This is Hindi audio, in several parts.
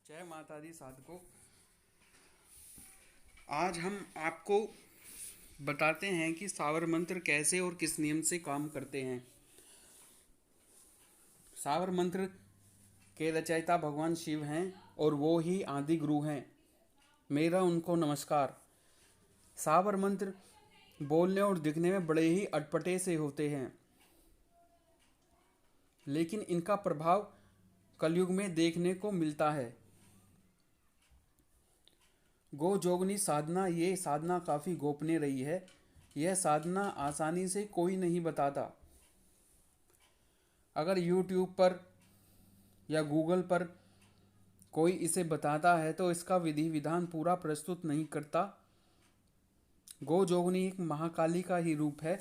जय माता दी साधकों। आज हम आपको बताते हैं कि सावर मंत्र कैसे और किस नियम से काम करते हैं। सावर मंत्र के रचयिता भगवान शिव हैं और वो ही आदि गुरु हैं। मेरा उनको नमस्कार। सावर मंत्र बोलने और दिखने में बड़े ही अटपटे से होते हैं, लेकिन इनका प्रभाव कलयुग में देखने को मिलता है। गो जोगनी साधना, ये साधना काफ़ी गोपनीय रही है। यह साधना आसानी से कोई नहीं बताता। अगर YouTube पर या गूगल पर कोई इसे बताता है तो इसका विधि विधान पूरा प्रस्तुत नहीं करता। गो जोगनी एक महाकाली का ही रूप है,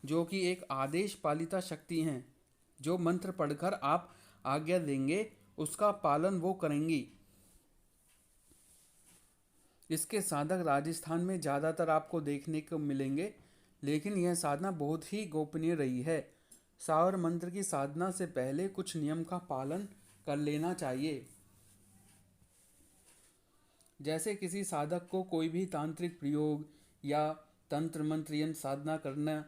जो कि एक आदेश पालिता शक्ति हैं। जो मंत्र पढ़कर आप आज्ञा देंगे उसका पालन वो करेंगी। इसके साधक राजस्थान में ज़्यादातर आपको देखने को मिलेंगे, लेकिन यह साधना बहुत ही गोपनीय रही है। सावर मंत्र की साधना से पहले कुछ नियम का पालन कर लेना चाहिए। जैसे किसी साधक को कोई भी तांत्रिक प्रयोग या तंत्र मंत्र यंत्र साधना करना,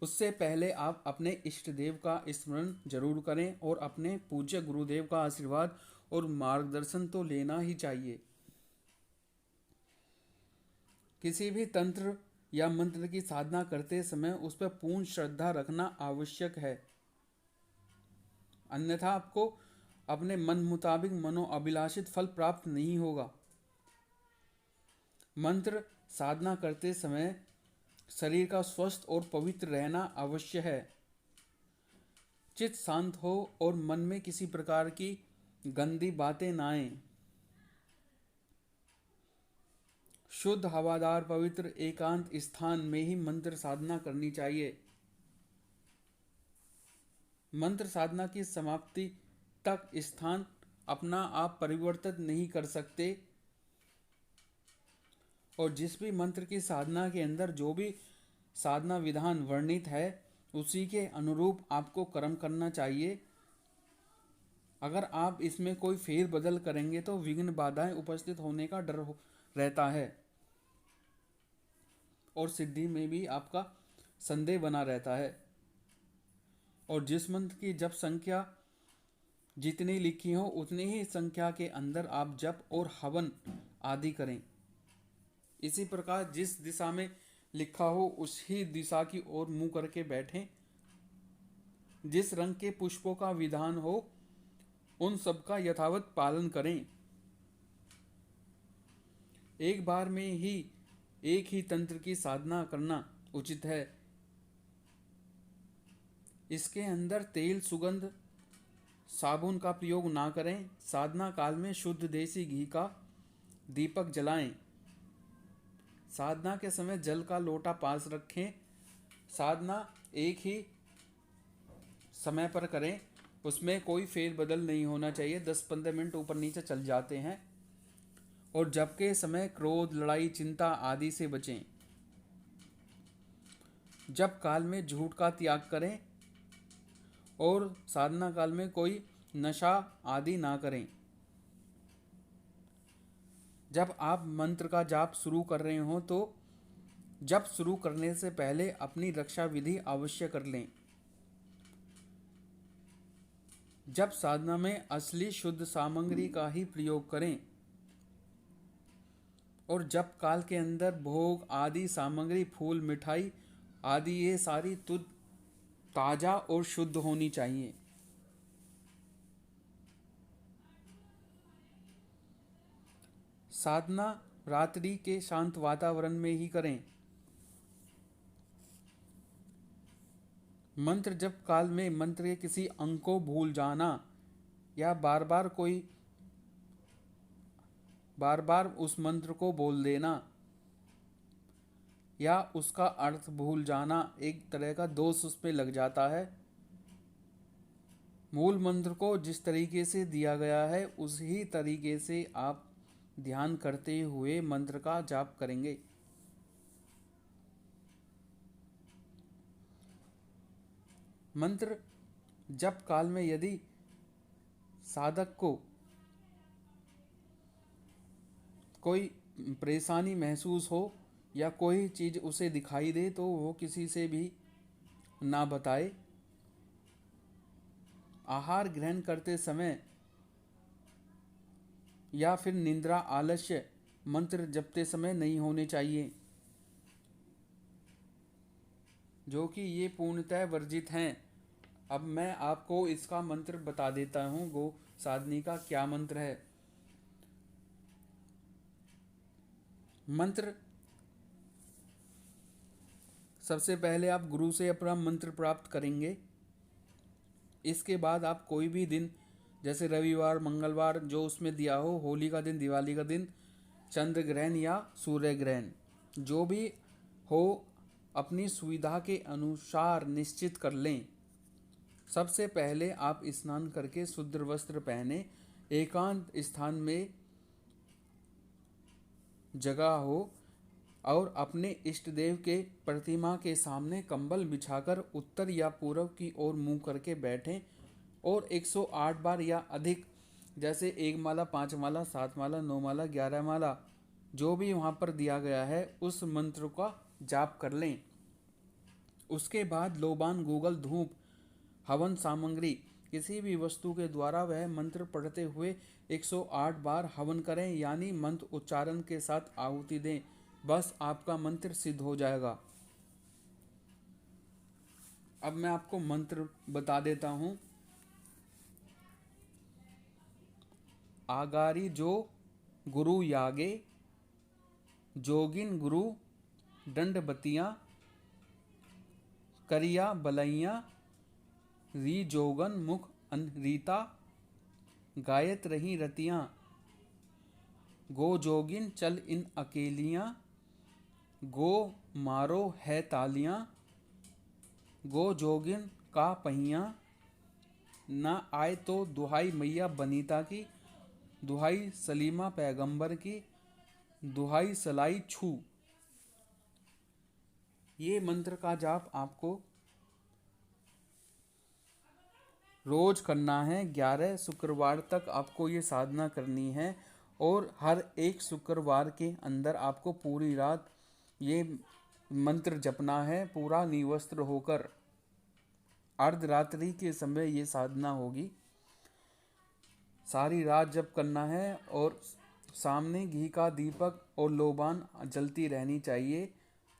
उससे पहले आप अपने इष्ट देव का स्मरण जरूर करें और अपने पूज्य गुरुदेव का आशीर्वाद और मार्गदर्शन तो लेना ही चाहिए। किसी भी तंत्र या मंत्र की साधना करते समय उस पर पूर्ण श्रद्धा रखना आवश्यक है, अन्यथा आपको अपने मन मुताबिक मनोअभिलाषित फल प्राप्त नहीं होगा। मंत्र साधना करते समय शरीर का स्वस्थ और पवित्र रहना आवश्य है। चित्त शांत हो और मन में किसी प्रकार की गंदी बातें ना आए। शुद्ध हवादार पवित्र एकांत स्थान में ही मंत्र साधना करनी चाहिए। मंत्र साधना की समाप्ति तक स्थान अपना आप परिवर्तित नहीं कर सकते, और जिस भी मंत्र की साधना के अंदर जो भी साधना विधान वर्णित है उसी के अनुरूप आपको कर्म करना चाहिए। अगर आप इसमें कोई फेर बदल करेंगे तो विघ्न बाधाएं उपस्थित होने का डर रहता है और सिद्धि में भी आपका संदेह बना रहता है। और जिस मंत्र की जप संख्या जितनी लिखी हो उतनी ही संख्या के अंदर आप जप और हवन आदि करें। इसी प्रकार जिस दिशा में लिखा हो उसी दिशा की ओर मुंह करके बैठें। जिस रंग के पुष्पों का विधान हो उन सब का यथावत पालन करें। एक बार में ही एक ही तंत्र की साधना करना उचित है। इसके अंदर तेल, सुगंध, साबुन का प्रयोग ना करें। साधना काल में शुद्ध देसी घी का दीपक जलाएं। साधना के समय जल का लोटा पास रखें। साधना एक ही समय पर करें, उसमें कोई फेर बदल नहीं होना चाहिए। 10-15 मिनट ऊपर नीचे चल जाते हैं। और जब के समय क्रोध, लड़ाई, चिंता आदि से बचें। जब काल में झूठ का त्याग करें और साधना काल में कोई नशा आदि ना करें। जब आप मंत्र का जाप शुरू कर रहे हो तो जप शुरू करने से पहले अपनी रक्षा विधि अवश्य कर लें। जब साधना में असली शुद्ध सामग्री का ही प्रयोग करें और जप काल के अंदर भोग आदि सामग्री, फूल, मिठाई आदि ये सारी तुद ताजा और शुद्ध होनी चाहिए। साधना रात्रि के शांत वातावरण में ही करें। मंत्र जप काल में मंत्र के किसी अंग को भूल जाना या बार बार उस मंत्र को बोल देना या उसका अर्थ भूल जाना एक तरह का दोष उसमें लग जाता है। मूल मंत्र को जिस तरीके से दिया गया है उसी तरीके से आप ध्यान करते हुए मंत्र का जाप करेंगे। मंत्र जप काल में यदि साधक को कोई परेशानी महसूस हो या कोई चीज़ उसे दिखाई दे तो वो किसी से भी ना बताए। आहार ग्रहण करते समय या फिर निद्रा आलस्य मंत्र जपते समय नहीं होने चाहिए, जो कि ये पूर्णतः वर्जित हैं। अब मैं आपको इसका मंत्र बता देता हूँ, गो साधनी का क्या मंत्र है। मंत्र सबसे पहले आप गुरु से अपना मंत्र प्राप्त करेंगे। इसके बाद आप कोई भी दिन, जैसे रविवार, मंगलवार, जो उसमें दिया हो, होली का दिन, दिवाली का दिन, चंद्र ग्रहण या सूर्य ग्रहण, जो भी हो, अपनी सुविधा के अनुसार निश्चित कर लें। सबसे पहले आप स्नान करके शुद्ध वस्त्र पहने, एकांत स्थान में जगह हो और अपने इष्ट देव के प्रतिमा के सामने कंबल बिछाकर उत्तर या पूर्व की ओर मुंह करके बैठें और 108 बार या अधिक, जैसे 1 माला, 5 माला, 7 माला, 9 माला, 11 माला, जो भी वहाँ पर दिया गया है उस मंत्र का जाप कर लें। उसके बाद लोबान, गूगल, धूप, हवन सामग्री, किसी भी वस्तु के द्वारा वह मंत्र पढ़ते हुए 108 बार हवन करें, यानी मंत्र उच्चारण के साथ आहुति दें। बस आपका मंत्र सिद्ध हो जाएगा। अब मैं आपको मंत्र बता देता हूँ। आगारी जो गुरु यागे, जोगिन गुरु दंडबतियाँ, करिया बलैया, री जोगन मुख अनरीता, गायत रही रतियाँ, गो जोगिन चल इन अकेलियाँ, गो मारो है तालियाँ, गो जोगिन का पहिया, ना आए तो दुहाई मैया बनीता की, दुहाई सलीमा पैगंबर की, दुहाई सलाई छू। ये मंत्र का जाप आपको रोज करना है। 11 शुक्रवार तक आपको ये साधना करनी है और हर एक शुक्रवार के अंदर आपको पूरी रात ये मंत्र जपना है, पूरा निवस्त्र होकर। अर्धरात्रि के समय ये साधना होगी, सारी रात जप करना है और सामने घी का दीपक और लोबान जलती रहनी चाहिए।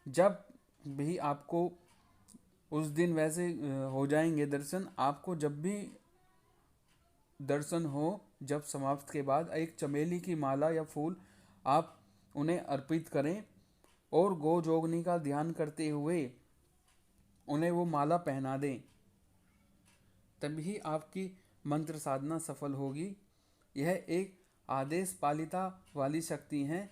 जब भी आपको उस दिन वैसे हो जाएंगे दर्शन, आपको जब भी दर्शन हो, जब समाप्त के बाद एक चमेली की माला या फूल आप उन्हें अर्पित करें और गो जोगनी का ध्यान करते हुए उन्हें वो माला पहना दें, तभी आपकी मंत्र साधना सफल होगी। यह एक आदेश पालिता वाली शक्ति है।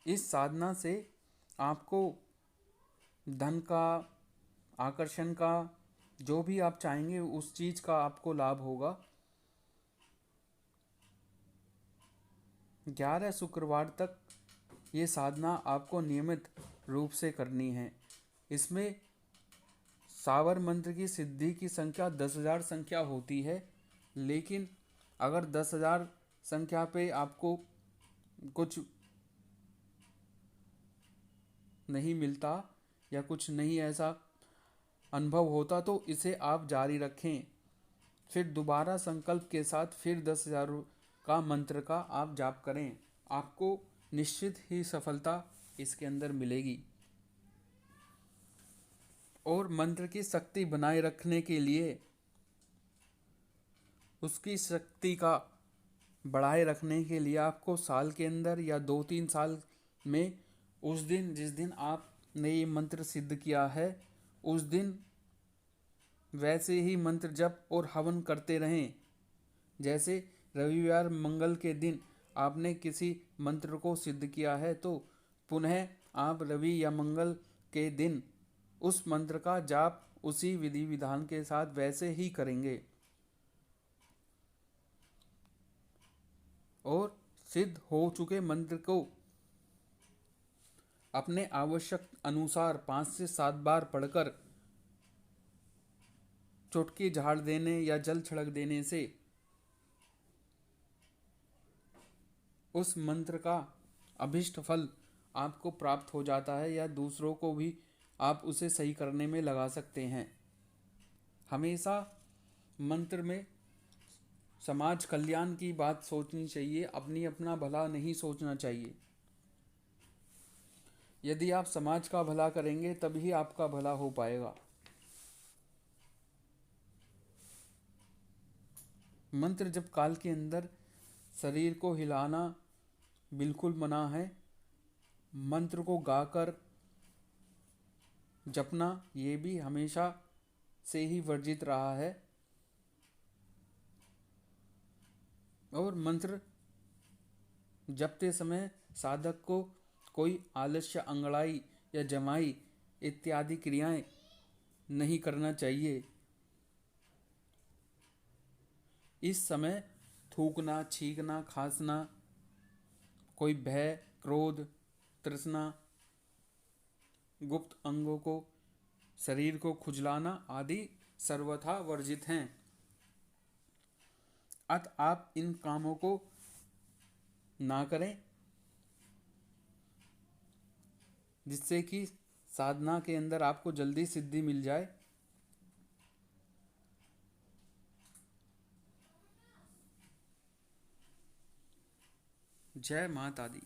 इस साधना से आपको धन का, आकर्षण का, जो भी आप चाहेंगे उस चीज का आपको लाभ होगा। 11 शुक्रवार तक ये साधना आपको नियमित रूप से करनी है। इसमें सावर मंत्र की सिद्धि की संख्या 10,000 संख्या होती है, लेकिन अगर 10,000 संख्या पे आपको कुछ नहीं मिलता या कुछ नहीं ऐसा अनुभव होता तो इसे आप जारी रखें, फिर दोबारा संकल्प के साथ फिर 10,000 का मंत्र का आप जाप करें। आपको निश्चित ही सफलता इसके अंदर मिलेगी। और मंत्र की शक्ति बनाए रखने के लिए, उसकी शक्ति का बढ़ाए रखने के लिए आपको साल के अंदर या 2-3 साल में उस दिन जिस दिन आपने ये मंत्र सिद्ध किया है उस दिन वैसे ही मंत्र जप और हवन करते रहें। जैसे रविवार, मंगल के दिन आपने किसी मंत्र को सिद्ध किया है तो पुनः आप रवि या मंगल के दिन उस मंत्र का जाप उसी विधि विधान के साथ वैसे ही करेंगे और सिद्ध हो चुके मंत्र को अपने आवश्यक अनुसार 5 से 7 बार पढ़कर चुटकी झाड़ देने या जल छिड़क देने से उस मंत्र का अभिष्ट फल आपको प्राप्त हो जाता है, या दूसरों को भी आप उसे सही करने में लगा सकते हैं। हमेशा मंत्र में समाज कल्याण की बात सोचनी चाहिए, अपनी अपना भला नहीं सोचना चाहिए। यदि आप समाज का भला करेंगे तभी आपका भला हो पाएगा। मंत्र जप काल के अंदर शरीर को हिलाना बिल्कुल मना है। मंत्र को गाकर जपना ये भी हमेशा से ही वर्जित रहा है। और मंत्र जपते समय साधक को कोई आलस्य, अंगड़ाई या जमाई इत्यादि क्रियाएं नहीं करना चाहिए। इस समय थूकना, छींकना, खांसना, कोई भय, क्रोध, तृष्णा, गुप्त अंगों को, शरीर को खुजलाना आदि सर्वथा वर्जित हैं। अत आप इन कामों को ना करें, जिससे कि साधना के अंदर आपको जल्दी सिद्धि मिल जाए। जय माता दी।